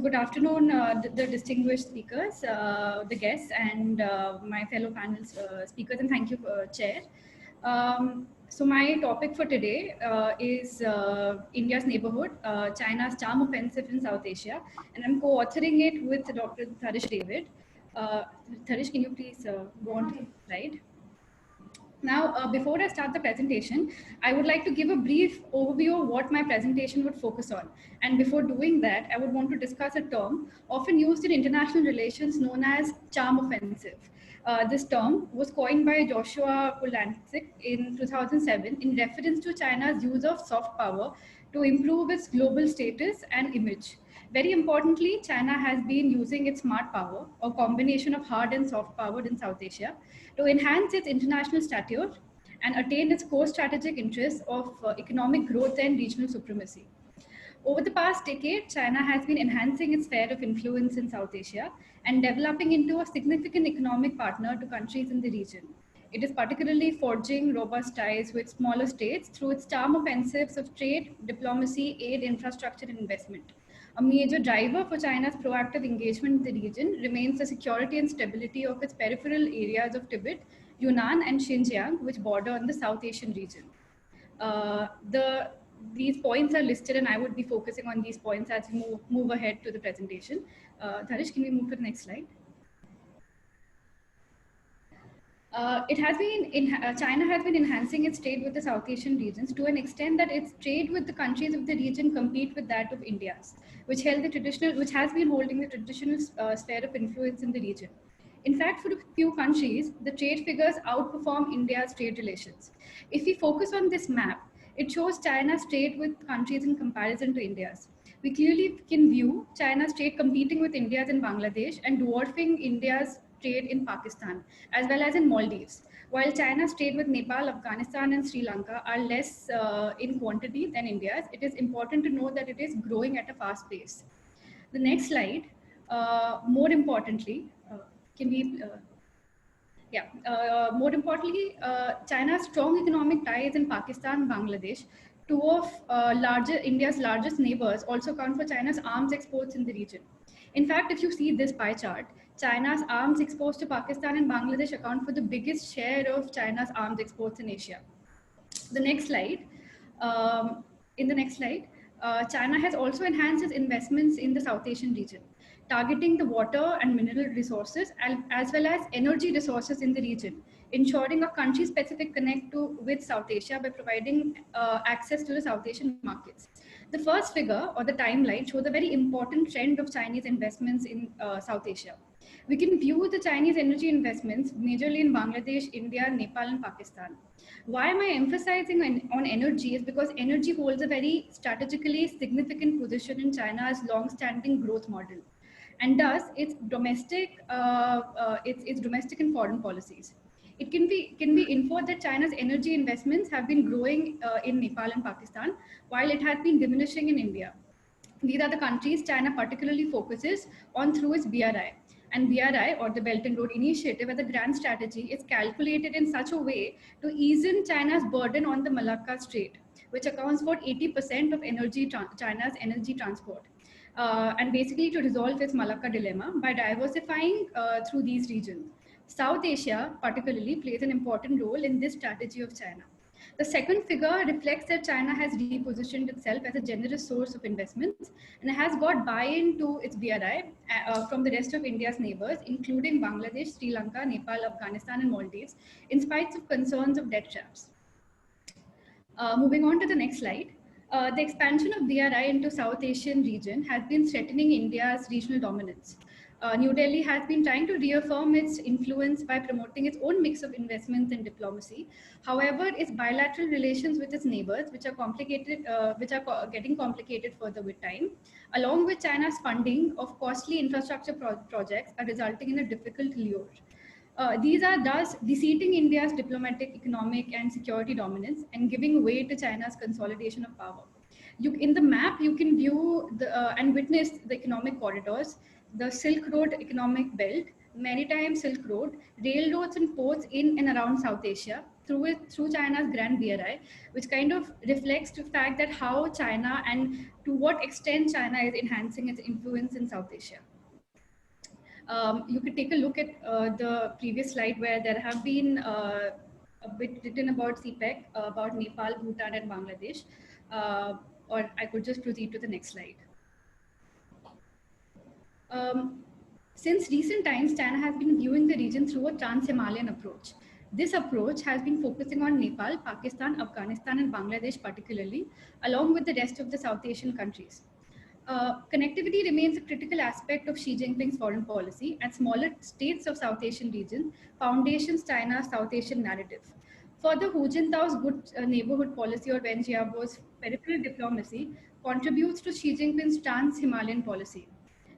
good afternoon, the distinguished speakers, the guests, and my fellow panel speakers, and thank you, Chair. So my topic for today is India's neighborhood, China's charm offensive in South Asia, and I'm co-authoring it with Dr. Tharish David. Tharish, can you please go on to the slide? Now, before I start the presentation, I would like to give a brief overview of what my presentation would focus on. And before doing that, I would want to discuss a term often used in international relations known as charm offensive. This term was coined by Joshua Polancic in 2007 in reference to China's use of soft power to improve its global status and image. Very importantly, China has been using its smart power, a combination of hard and soft power in South Asia, to enhance its international stature and attain its core strategic interests of economic growth and regional supremacy. Over the past decade, China has been enhancing its sphere of influence in South Asia and developing into a significant economic partner to countries in the region. It is particularly forging robust ties with smaller states through its charm offensives of trade, diplomacy, aid, infrastructure, and investment. A major driver for China's proactive engagement in the region remains the security and stability of its peripheral areas of Tibet, Yunnan, and Xinjiang, which border on the South Asian region. These points are listed, and I would be focusing on these points as we move ahead to the presentation. Tharish, can we move to the next slide? China has been enhancing its trade with the South Asian regions to an extent that its trade with the countries of the region compete with that of India's, which has been holding the traditional sphere of influence in the region. In fact, for a few countries, the trade figures outperform India's trade relations. If we focus on this map, it shows China's trade with countries in comparison to India's. We clearly can view China's trade competing with India's in Bangladesh and dwarfing India's trade in Pakistan, as well as in Maldives. While China's trade with Nepal, Afghanistan, and Sri Lanka are less in quantity than India's, it is important to note that it is growing at a fast pace. The next slide, more importantly, more importantly, China's strong economic ties in Pakistan and Bangladesh, two of India's largest neighbors, also account for China's arms exports in the region. In fact, if you see this pie chart, China's arms exports to Pakistan and Bangladesh account for the biggest share of China's arms exports in Asia. The next slide. In the next slide, China has also enhanced its investments in the South Asian region, targeting the water and mineral resources as well as energy resources in the region, ensuring a country-specific connect with South Asia by providing access to the South Asian markets. The first figure or the timeline shows a very important trend of Chinese investments in South Asia. We can view the Chinese energy investments majorly in Bangladesh, India, Nepal, and Pakistan. Why am I emphasizing on energy is because energy holds a very strategically significant position in China's long-standing growth model, and thus its domestic and foreign policies. It can be inferred that China's energy investments have been growing in Nepal and Pakistan, while it has been diminishing in India. These are the countries China particularly focuses on through its BRI. And BRI, or the Belt and Road Initiative, as a grand strategy, is calculated in such a way to ease in China's burden on the Malacca Strait, which accounts for 80% of China's energy transport. And basically to resolve its Malacca dilemma by diversifying through these regions. South Asia particularly plays an important role in this strategy of China. The second figure reflects that China has repositioned itself as a generous source of investments and has got buy-in to its BRI from the rest of India's neighbors, including Bangladesh, Sri Lanka, Nepal, Afghanistan, and Maldives, in spite of concerns of debt traps. Moving on to the next slide. The expansion of BRI into South Asian region has been threatening India's regional dominance. New Delhi has been trying to reaffirm its influence by promoting its own mix of investments and diplomacy. However, its bilateral relations with its neighbors, which are getting complicated further with time, along with China's funding of costly infrastructure projects, are resulting in a difficult lure. These are thus defeating India's diplomatic, economic, and security dominance and giving way to China's consolidation of power. In the map, you can view and witness the economic corridors, the Silk Road economic belt, maritime Silk Road, railroads and ports in and around South Asia through China's Grand BRI, which kind of reflects the fact that how China and to what extent China is enhancing its influence in South Asia. You could take a look at the previous slide where there have been a bit written about CPEC, about Nepal, Bhutan, and Bangladesh. Or I could just proceed to the next slide. Since recent times, China has been viewing the region through a trans-Himalayan approach. This approach has been focusing on Nepal, Pakistan, Afghanistan, and Bangladesh particularly, along with the rest of the South Asian countries. Connectivity remains a critical aspect of Xi Jinping's foreign policy, and smaller states of South Asian region foundations China's South Asian narrative. Further, Hu Jintao's good neighborhood policy, or Wen Jiabo's peripheral diplomacy, contributes to Xi Jinping's trans-Himalayan policy.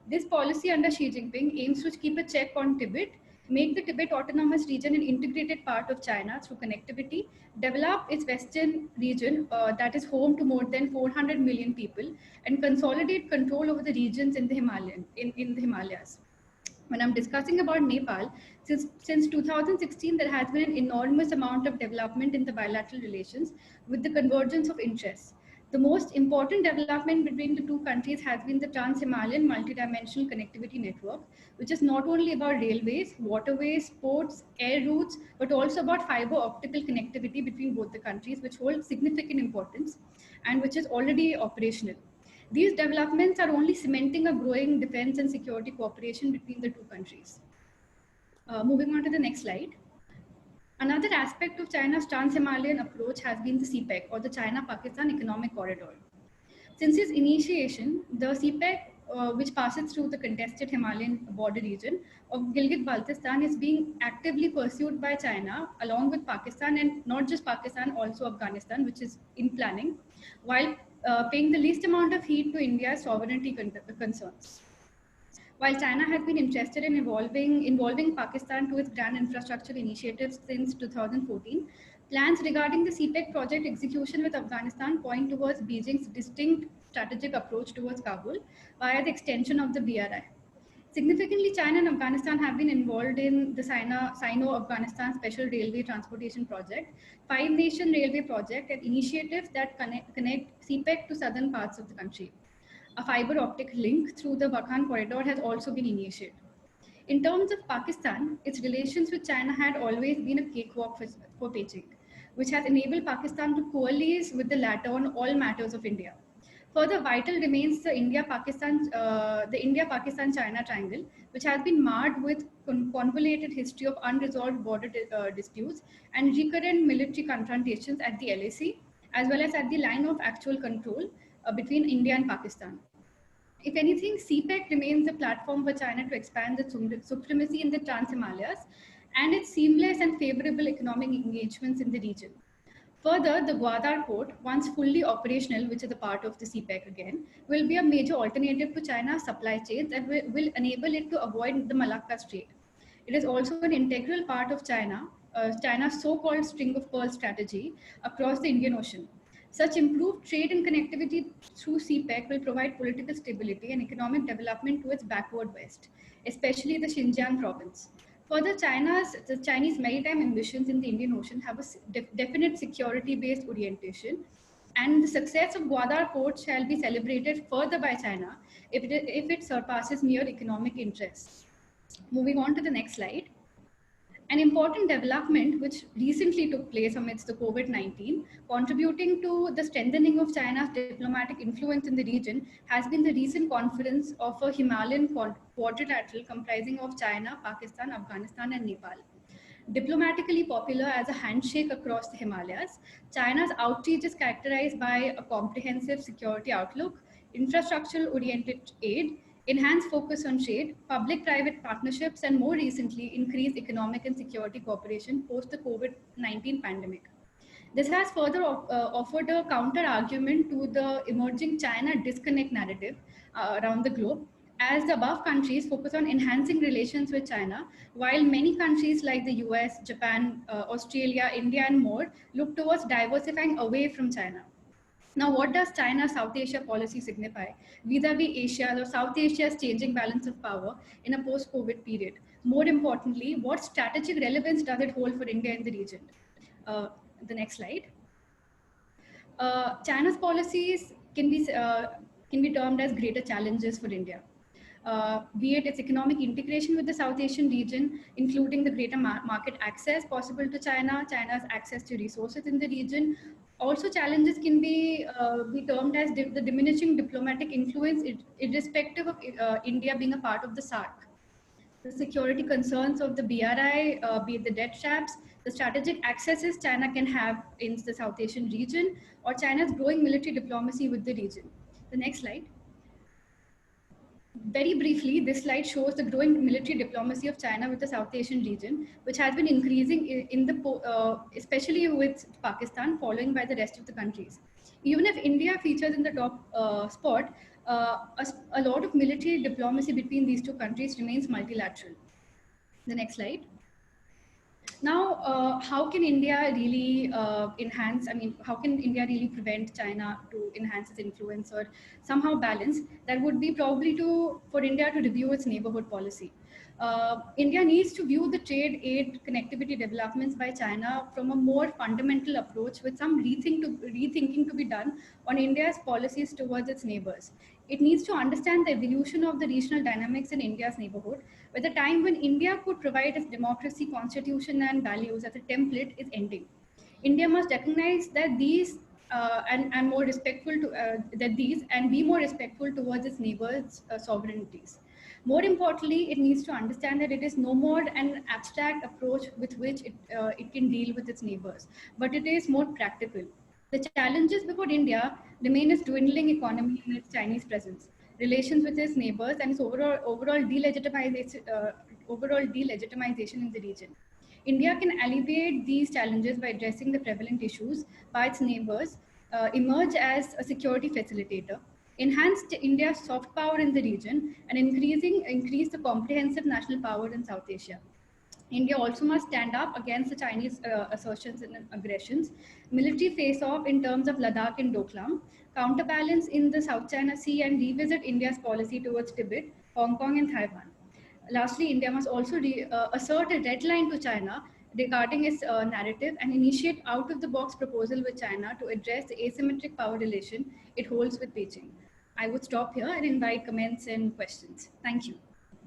This policy under Xi Jinping aims to keep a check on Tibet, make the Tibet Autonomous Region an integrated part of China through connectivity, develop its western region that is home to more than 400 million people, and consolidate control over the regions in the Himalayas. When I'm discussing about Nepal, since 2016, there has been an enormous amount of development in the bilateral relations with the convergence of interests. The most important development between the two countries has been the Trans-Himalayan Multidimensional Connectivity Network, which is not only about railways, waterways, ports, air routes, but also about fiber optical connectivity between both the countries, which holds significant importance and which is already operational. These developments are only cementing a growing defense and security cooperation between the two countries. Moving on to the next slide. Another aspect of China's trans-Himalayan approach has been the CPEC, or the China-Pakistan Economic Corridor. Since its initiation, the CPEC, which passes through the contested Himalayan border region of Gilgit-Baltistan, is being actively pursued by China along with Pakistan, and not just Pakistan, also Afghanistan, which is in planning, while paying the least amount of heed to India's sovereignty concerns. While China has been interested in involving Pakistan to its grand infrastructure initiatives since 2014, plans regarding the CPEC project execution with Afghanistan point towards Beijing's distinct strategic approach towards Kabul via the extension of the BRI. Significantly, China and Afghanistan have been involved in the Sino-Afghanistan Special Railway Transportation Project, Five-Nation Railway Project, and initiatives that connect CPEC to southern parts of the country. A fiber optic link through the Wakhan corridor has also been initiated. In terms of Pakistan, its relations with China had always been a cakewalk for Beijing, which has enabled Pakistan to coalesce with the latter on all matters of India. Further vital remains the India-Pakistan-China triangle, which has been marred with convoluted history of unresolved border disputes and recurrent military confrontations at the LAC, as well as at the line of actual control between India and Pakistan. If anything, CPEC remains a platform for China to expand its supremacy in the Trans-Himalayas and its seamless and favorable economic engagements in the region. Further, the Gwadar port, once fully operational, which is a part of the CPEC again, will be a major alternative to China's supply chains and will enable it to avoid the Malacca Strait. It is also an integral part of China's so-called string of pearls strategy across the Indian Ocean. Such improved trade and connectivity through CPEC will provide political stability and economic development to its backward west, especially the Xinjiang province. Further, the Chinese maritime ambitions in the Indian Ocean have a definite security-based orientation, and the success of Gwadar port shall be celebrated further by China if it surpasses mere economic interests. Moving on to the next slide. An important development which recently took place amidst the COVID-19, contributing to the strengthening of China's diplomatic influence in the region, has been the recent conference of a Himalayan quadrilateral comprising of China, Pakistan, Afghanistan, and Nepal. Diplomatically popular as a handshake across the Himalayas, China's outreach is characterized by a comprehensive security outlook, infrastructure-oriented aid, enhanced focus on trade, public-private partnerships, and more recently, increased economic and security cooperation post the COVID-19 pandemic. This has further offered a counter-argument to the emerging China disconnect narrative around the globe, as the above countries focus on enhancing relations with China, while many countries like the US, Japan, Australia, India, and more look towards diversifying away from China. Now, what does China-South Asia policy signify vis-a-vis Asia or South Asia's changing balance of power in a post-COVID period? More importantly, what strategic relevance does it hold for India in the region? The next slide. China's policies can be termed as greater challenges for India. Be it its economic integration with the South Asian region, including the greater market access possible to China, China's access to resources in the region. Also, challenges can be termed as the diminishing diplomatic influence, irrespective of India being a part of the SAARC. The security concerns of the BRI, be it the debt traps, the strategic accesses China can have in the South Asian region, or China's growing military diplomacy with the region. The next slide. Very briefly, this slide shows the growing military diplomacy of China with the South Asian region, which has been increasing especially with Pakistan, following by the rest of the countries. Even if India features in the top spot, a lot of military diplomacy between these two countries remains multilateral. The next slide. Now, how can India really enhance? I mean, how can India really prevent China to enhance its influence or somehow balance? That would be probably for India to review its neighborhood policy. India needs to view the trade, aid, connectivity developments by China from a more fundamental approach, with some rethinking to be done on India's policies towards its neighbors. It needs to understand the evolution of the regional dynamics in India's neighborhood, where the time when India could provide its democracy, constitution, and values as a template is ending. India must recognize that these and more respectful to that these and be more respectful towards its neighbors' sovereignties. More importantly, it needs to understand that it is no more an abstract approach with which it can deal with its neighbors, but it is more practical. The challenges before India remain its dwindling economy and its Chinese presence, relations with its neighbors, and its overall delegitimization in the region. India can alleviate these challenges by addressing the prevalent issues by its neighbors, emerge as a security facilitator, enhance India's soft power in the region, and increase the comprehensive national power in South Asia. India also must stand up against the Chinese assertions and aggressions, military face-off in terms of Ladakh and Doklam, counterbalance in the South China Sea, and revisit India's policy towards Tibet, Hong Kong, and Taiwan. Lastly, India must also assert a red line to China regarding its narrative and initiate out-of-the-box proposal with China to address the asymmetric power relation it holds with Beijing. I would stop here and invite comments and questions. Thank you.